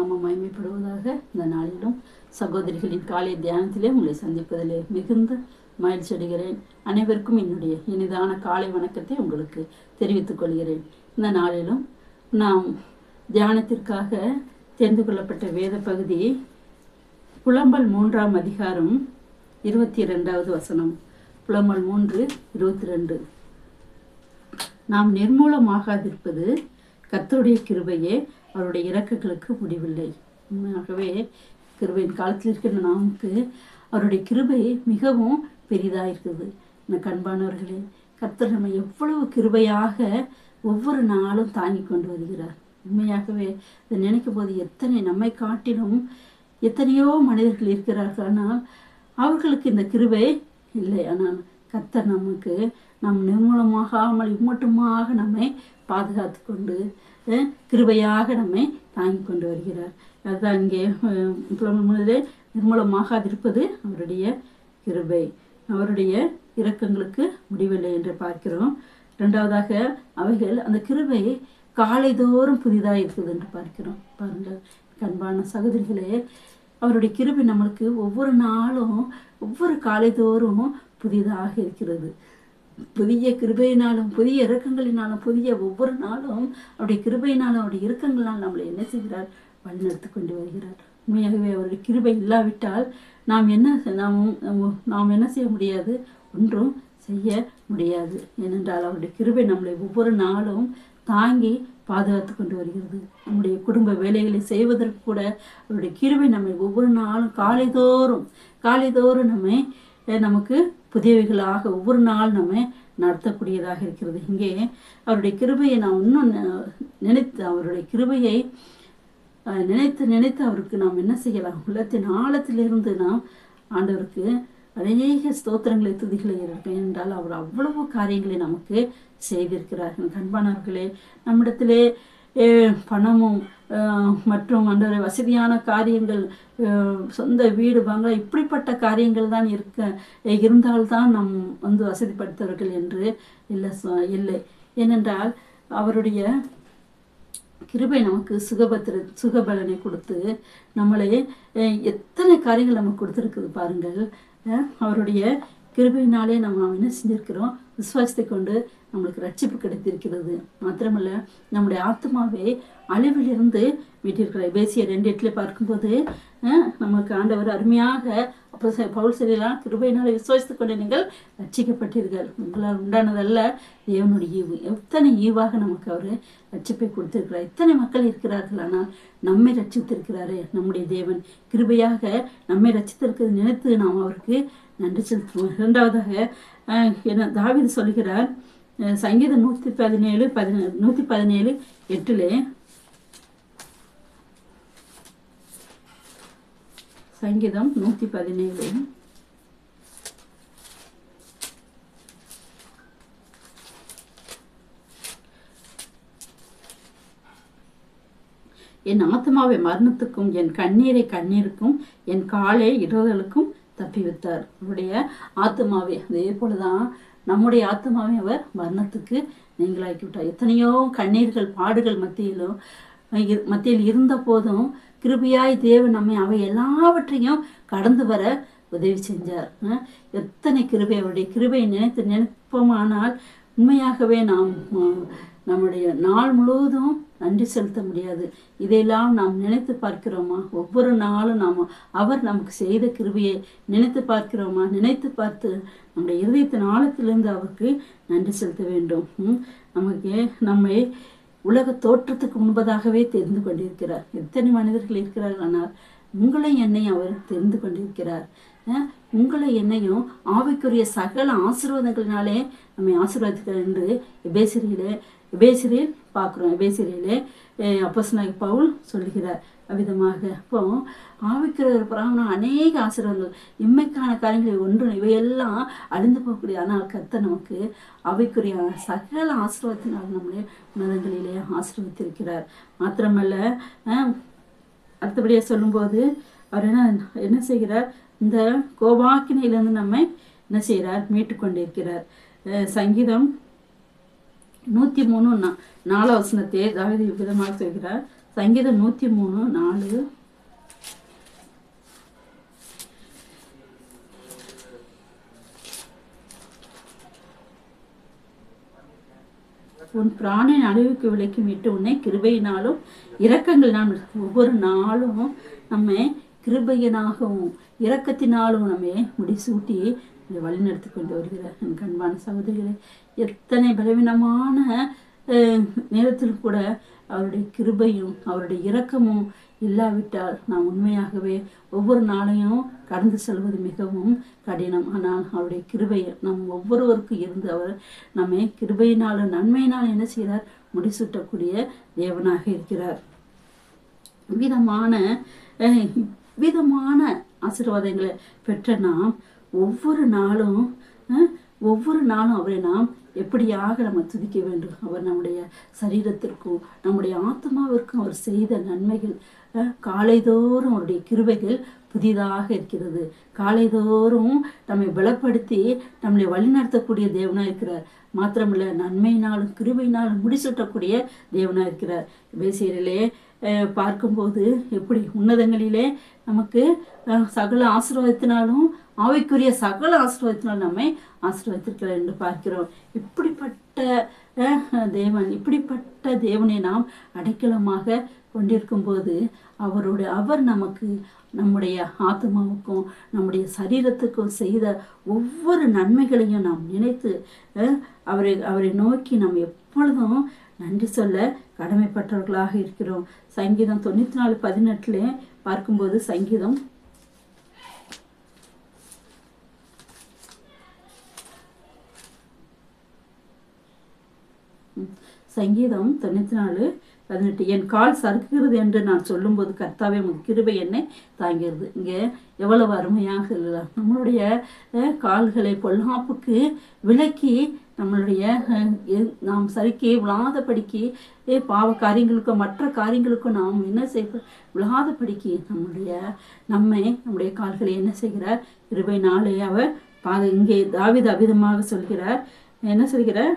நாமம் மகிமைப்படுவதாக. இந்த நாளிலும் சகோதரிகளின் காலை தியானத்திலே உங்களை சந்திப்பதிலே மிகுந்த மகிழ்ச்சி அடைகிறேன். அனைவருக்கும் என்னுடைய இனிதான காலை வணக்கத்தை உங்களுக்கு தெரிவித்துக் கொள்கிறேன். இந்த நாளிலும் நாம் தியானத்திற்காக தெரிந்து கொள்ளப்பட்ட வேத பகுதி புலம்பல் 3ஆம் அதிகாரம் 22வது வசனம். புலம்பல் 3:22. நாம் நிர்மூலமாகாதிருப்பது கர்த்தருடைய கிருபையே, அவருடைய இரக்கங்களுக்கு முடிவில்லை. உண்மையாகவே கிருபையின் காலத்தில் இருக்கிற நமக்கு அவருடைய கிருபை மிகவும் பெரிதாக இருக்குது. இந்த கண்பானவர்களே, கர்த்தர் நம்ம எவ்வளவு கிருபையாக ஒவ்வொரு நாளும் தாங்கி கொண்டு வருகிறார். உண்மையாகவே இதை நினைக்கும் போது எத்தனை நம்மை காட்டிலும் எத்தனையோ மனிதர்கள் இருக்கிறார்கள், ஆனால் அவர்களுக்கு இந்த கிருபை இல்லை. ஆனால் கர்த்தர் நமக்கு நம் நிர்மூலமாகாமல் இம்மட்டுமாக நம்மை பாதுகாத்து கொண்டு கிருபையாக நம்மை தாங்கி கொண்டு வருகிறார். அதுதான் இங்கே முதலே நிர்மூலமாகாதிருப்பது அவருடைய கிருபை, அவருடைய இரக்கங்களுக்கு முடிவில்லை என்று பார்க்கிறோம். இரண்டாவதாக அவைகள் அந்த கிருபை காலைதோறும் புதிதாக இருக்குது என்று பார்க்கிறோம். பாருங்கள் கண்பான சகோதரிகளே, அவருடைய கிருபை நம்மளுக்கு ஒவ்வொரு நாளும் ஒவ்வொரு காலைதோறும் புதிதாக இருக்கிறது. புதிய கிருபையினாலும் புதிய இரக்கங்களினாலும் புதிய ஒவ்வொரு நாளும் அவருடைய கிருபையினாலும் அவருடைய இரக்கங்களால் நம்மளை என்ன செய்கிறார்? வழிநடத்தி கொண்டு வருகிறார். உண்மையாகவே அவருடைய கிருபை இல்லாவிட்டால் நாம் என்ன செய்ய முடியாது? ஒன்றும் செய்ய முடியாது. ஏனென்றால் அவருடைய கிருபை நம்மளை ஒவ்வொரு நாளும் தாங்கி பாதுகாத்து கொண்டு வருகிறது. நம்முடைய குடும்ப வேலைகளை செய்வதற்கு கூட அவருடைய கிருபை நம்மை ஒவ்வொரு நாளும் காலைதோறும் நமக்கு புதியவைகளாக ஒவ்வொரு நாள் நம்மை நடத்தக்கூடியதாக இருக்கிறது. இங்கே அவருடைய கிருபையை நாம் இன்னும் அவருடைய கிருபையை நினைத்து அவருக்கு நாம் என்ன செய்யலாம்? உள்ளத்தின் ஆழத்திலிருந்து நாம் ஆண்டவருக்கு அநேக ஸ்தோத்திரங்களை துதிகளை இருக்கேன் என்றால் அவர் அவ்வளவு காரியங்களை நமக்கு செய்திருக்கிறார்கள். கண்பானவர்களே, நம்மிடத்திலே பணமும் மற்றும் அந்த வசதியான காரியங்கள், சொந்த வீடு வாங்க இப்படிப்பட்ட காரியங்கள் தான் இருந்தால்தான் நம் வசதிப்படுத்தவர்கள் என்று இல்லை. ஏனென்றால் அவருடைய கிருபை நமக்கு சுகபலனை கொடுத்து நம்மளை எத்தனை காரியங்கள் நமக்கு கொடுத்துருக்குது பாருங்கள். அவருடைய கிருபையினாலே நம்ம என்ன செஞ்சிருக்கிறோம்? விசுவாசத்தை கொண்டு நம்மளுக்கு ரட்சிப்பு கிடைத்திருக்கிறது. மாத்திரமல்ல, நம்முடைய ஆத்மாவை அழிவிலிருந்து மீட்டிருக்கிறார். எபேசியர் 2:8 பார்க்கும்போது நமக்கு ஆண்டவர் அருமையாக பவுல் சொல்லலாம், கிருபையினாலே விசுவாசித்து கொண்டு நீங்கள் ரட்சிக்கப்பட்டீர்கள், உங்களால் உண்டானதல்ல, தேவனுடைய ஈவு. எத்தனை ஈவாக நமக்கு அவர் ரட்சிப்பை கொடுத்திருக்கிறார். எத்தனை மக்கள் இருக்கிறார்கள், ஆனால் நம்மை ரட்சித்திருக்கிறாரு நம்முடைய தேவன். கிருபையாக நம்மை ரட்சித்திருக்கிறது நினைத்து நாம் அவருக்கு நன்றி செலுத்துவோம். இரண்டாவதாக தாவீது சொல்கிறார், சங்கீதம் 117:8. சங்கீதம் 117 என் ஆத்மாவை மரணத்துக்கும் என் கண்ணீரை கண்ணீருக்கும் என் காலை இடர்களுக்கும் தப்பி வைத்தார். அவருடைய ஆத்மாவை அதே போலதான் நம்முடைய ஆத்மாவை அவர் மரணத்துக்கு நீங்களாக்கி விட்டார். எத்தனையோ கண்ணீர்கள் பாடுகள் மத்தியில் இருந்த போதும் கிருபையாய் தேவன் நம்மை அவை எல்லாவற்றையும் கடந்து வர உதவி செஞ்சார். எத்தனை கிருபை! அவருடைய கிருபையை நினைப்போமானால் உண்மையாகவே நாம் நம்முடைய நாள் முழுவதும் நன்றி செலுத்த முடியாது. இதையெல்லாம் நாம் நினைத்து பார்க்கிறோமா? ஒவ்வொரு நாளும் அவர் நமக்கு செய்த கிருபையை நினைத்து பார்க்கிறோமா? நினைத்து பார்த்து நம்முடைய இருதயத்தின் ஆழத்திலிருந்து அவருக்கு நன்றி செலுத்த வேண்டும். நம்மை உலக தோற்றத்துக்கு முன்பதாகவே தெரிந்து கொண்டிருக்கிறார். எத்தனை மனிதர்கள் இருக்கிறார்கள், ஆனால் உங்களை என்னையும் அவர் தெரிந்து கொண்டிருக்கிறார். உங்களை என்னையும் ஆவிக்குரிய சகல ஆசீர்வாதங்களினாலே நம்மை ஆசீர்வாதிக்கிறார் என்று எபேசியரில் பார்க்குறோம். எபேசியரிலே அப்போஸ்தலனாகிய பவுல் சொல்லுகிறார் அவ்விதமாக. அப்போ ஆவிக்குரிய பிராமணம் அநேக ஆசீர்வாதங்கள், இம்மைக்கான காரியங்கள் ஒன்றும் இவையெல்லாம் அழிந்து போகக்கூடிய, ஆனால் கர்த்தர் நமக்கு ஆவிக்குரிய சகல ஆசீர்வாதத்தினால் நம்மளே உன்னதங்களிலே ஆசீர்வதித்திருக்கிறார். மாத்திரமல்ல, அடுத்தபடியாக சொல்லும்போது அவர் என்ன செய்கிறார்? இந்த கோபாக்கினையிலிருந்து நம்மை என்ன செய்கிறார்? மீட்டு கொண்டிருக்கிறார். சங்கீதம் 103:4 தாவீது விதமாக சொல்கிறார், சங்கீதம் 103:4. உன் பிராணின் அழிவுக்கு விலைக்கு மீட்டு உன்னை கிருபையினாலும் இரக்கங்களினாலும் ஒவ்வொரு நாளும் நம்ம கிருபையினாகவும் இரக்கத்தினாலும் நம்ம முடிசூட்டி வழிநடத்தி கொண்டு வருகிறார். என் கண்பான சகோதரிகளே, எத்தனை பலவீனமான நேரத்தில் கூட அவருடைய கிருபையும் அவருடைய இரக்கமும் இல்லாவிட்டால் நாம் உண்மையாகவே ஒவ்வொரு நாளையும் கடந்து செல்வது மிகவும் கடினம். ஆனால் அவருடைய கிருபை நம் ஒவ்வொருவருக்கும் இருந்து அவர் நம்மை கிருபையினாலும் நன்மையினாலும் என்ன செய்கிறார்? முடிசூட்டக்கூடிய தேவனாக இருக்கிறார். விதமான ஆசீர்வாதங்களை பெற்ற நாம் ஒவ்வொரு நாளும் அவரை நாம் எப்படியாக நம்ம துதிக்க வேண்டும். அவர் நம்முடைய சரீரத்திற்கும் நம்முடைய ஆத்மாவிற்கும் அவர் செய்த நன்மைகள், காலைதோறும் அவருடைய கிருபைகள் புதிதாக இருக்கிறது. காலைதோறும் நம்மை பலப்படுத்தி நம்மளை வழிநடத்தக்கூடிய தேவனாக இருக்கிறார். மாத்திரமில்லை, நன்மையினாலும் கிருபையினாலும் முடிசூட்டக்கூடிய தேவனாக இருக்கிறார். எபேசியரிலே பார்க்கும்போது எப்படி உன்னதங்களிலே நமக்கு சகல ஆசீர்வாதத்தினாலும் ஆவிக்குரிய சகல ஆசீர்வாதத்தினால் நம்மை ஆசீர்வதித்திருக்கிறார் என்று பார்க்கிறோம். இப்படிப்பட்ட தேவனை நாம் அடைக்கலமாக கொண்டிருக்கும் போது அவர் நமக்கு நம்முடைய ஆத்மாவுக்கும் நம்முடைய சரீரத்துக்கும் செய்த ஒவ்வொரு நன்மைகளையும் நாம் நினைத்து அவரை நோக்கி நாம் எப்பொழுதும் நன்றி சொல்ல கடமைப்பட்டவர்களாக இருக்கிறோம். சங்கீதம் 94:18 பார்க்கும்போது சங்கீதம் 94:18, என் கால் சறுக்குகிறது என்று நான் சொல்லும்போது கர்த்தாவே உமது கிருபை என்னை தாங்கிறது. இங்கே எவ்வளவு அருமையாக இல்லை, நம்மளுடைய கால்களை பொல்லாப்புக்கு விலக்கி நம்மளுடைய நாம் சறுக்கி விழாதபடிக்கு பாவ காரியங்களுக்கும் மற்ற காரியங்களுக்கும் நாம் என்ன செய்ய விழாதபடிக்கு நம்முடைய கால்களை என்ன செய்கிறார்? கிருபையினாலே அவர் இங்கே தாவீது அவ்விதமாக சொல்கிறார். என்ன சொல்கிறார்?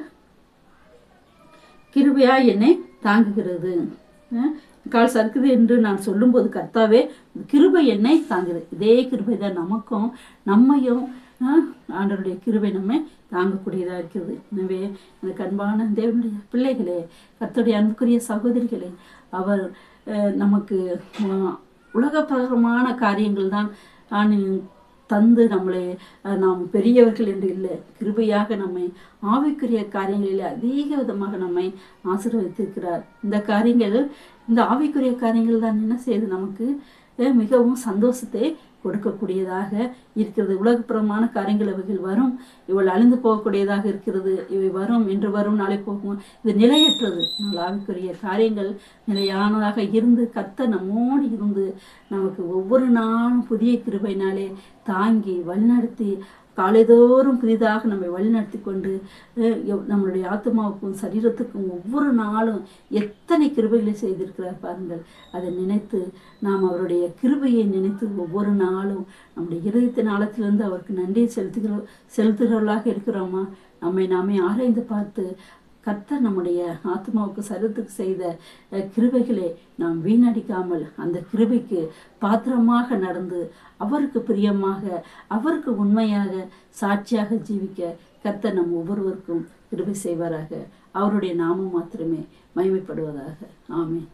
கிருபையா என்னை தாங்குகிறது. கால் சறுக்குது என்று நான் சொல்லும்போது கர்த்தாவே கிருபை என்னை தாங்குது. இதே கிருபை தான் நம்மையும் ஆண்டவருடைய கிருபை நம்மை தாங்கக்கூடியதாக இருக்கிறது. எனவே எனக்கு அன்பான தேவனுடைய பிள்ளைகளே, கர்த்தருடைய அன்புக்குரிய சகோதரிகளே, அவர் நமக்கு உலகப்பிரகமான காரியங்கள் தான் தந்து நாம் பெரியவர்கள் என்று இல்லை, கிருபையாக நம்மை ஆவிக்குரிய காரியங்களில் அதிக விதமாக நம்மை ஆசீர்வதித்திருக்கிறார். இந்த ஆவிக்குரிய காரியங்கள் தான் என்ன செய்யுது? நமக்கு மிகவும் சந்தோஷத்தை கொடுக்கக்கூடியதாக இருக்கிறது. உலகப்புறமான காரியங்கள் இவைகள் வரும், இவள் அழிந்து போகக்கூடியதாக இருக்கிறது. இவை வரும், இன்று வரும், நாளை போகும். இது நிலையற்றது. ஆவிக்குரிய காரியங்கள் நிலையானதாக இருந்து கர்த்தர் நம்மோடு இருந்து நமக்கு ஒவ்வொரு நாளும் புதிய கிருபையினாலே தாங்கி வழிநடத்தி காலைதோறும் புதிதாக நம்மை வழிநடத்தி கொண்டு நம்மளுடைய ஆத்மாவுக்கும் சரீரத்துக்கும் ஒவ்வொரு நாளும் எத்தனை கிருபைகளை செய்திருக்கிறார் பாருங்கள். அதை நினைத்து நாம் அவருடைய கிருபையை நினைத்து ஒவ்வொரு நாளும் நம்முடைய இருதயத்தின் ஆழத்திலிருந்து அவருக்கு நன்றியை செலுத்துகிறவர்களாக இருக்கிறோமா? நம்மை நாமே ஆராய்ந்து பார்த்து கர்த்தர் நம்முடைய ஆத்மாவுக்கு சரீரத்துக்கு செய்த கிருபைகளை நாம் வீணடிக்காமல் அந்த கிருபைக்கு பாத்திரமாக நடந்து அவருக்கு பிரியமாக அவருக்கு உண்மையாக சாட்சியாக ஜீவிக்க கர்த்தர் நம் ஒவ்வொருவருக்கும் கிருபை செய்வாராக. அவருடைய நாமம் மாத்திரமே மகிமைப்படுவதாக. ஆமென்.